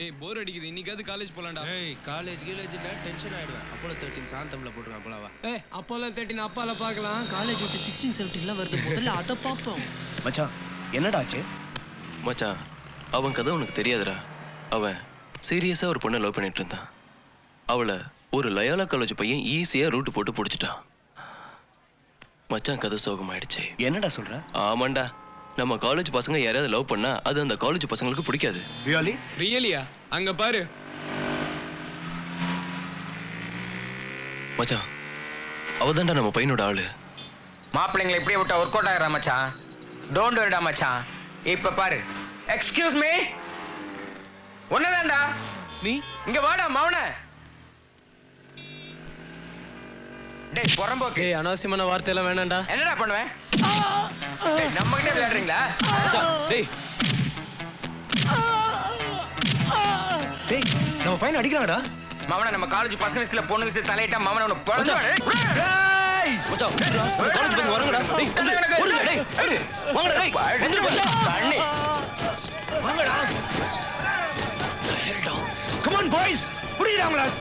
ஏய் போர் அடிக்குது, இன்னைக்காவது காலேஜ் போலாம்டா. ஏய் காலேஜ்ல டென்ஷன் ஆயிடுவேன். அப்போலோ 13 சாந்தம்ல போட்டுருவேன் போலாவா. ஏய் அப்போலோ 13 அப்பால பார்க்கலாம். காலேஜ் விட்டு 16 17 வருது, முதல்ல அத பாப்போம். மச்சான் என்னடா ஆச்சு? மச்சான் அவன் கதை உனக்கு தெரியாதுடா. அவன் சீரியஸா ஒரு பொண்ணை லவ் பண்ணிட்டு இருந்தான். அவளை ஒரு லயோலா காலேஜ் பையன் ஈஸியா ரூட் போட்டு பிடிச்சிட்டான். மச்சான் கதை சோகமாயிடுச்சு. என்னடா சொல்ற? ஆமாண்டா, நம்ம காலேஜ் பசங்க யாராவது லவ் பண்ணா அது அந்த காலேஜ் பசங்களுக்கு பிடிக்காது. ரியலி? ரியலியா? அங்க பாரு மச்சான், அவதான்டா நம்ம பையனோட ஆளு. மாப்பிள்ளைங்களை இப்படியே விட்டா ஒர்க் அவுட் ஆகுறா மச்சான். டோன்ட் வரிடா மச்சான். இப்ப பாரு. எக்ஸ்கியூஸ் மீ, ஒன்னதான்டா. நீ இங்க வாடா மௌன. டேய் பொறம்போக்கு, ஏய் அனாவசியமான வார்த்தை எல்லாம் வேணாம்டா. என்னடா பண்ணுவேன்? டேய் நம்ம கிட்ட விளையாடுறீங்களா? டேய் டேய் நம்ம பையன் அடிக்கறாங்கடா. மவன நம்ம காலேஜ் பசங்க விஷயத்துல பொண்ணு விஷயத்துல தலையிட்டா மவன உன பொளந்துவானே. டேய் மச்சான், காலேஜ் பசங்க வராங்கடா. டேய் ஓடுடா. டேய் வாங்கடா. டேய் வந்து மச்சான் தண்ணி வாங்கடா. கம் ஆன் பாய்ஸ், புடிங்கடா அவங்கள.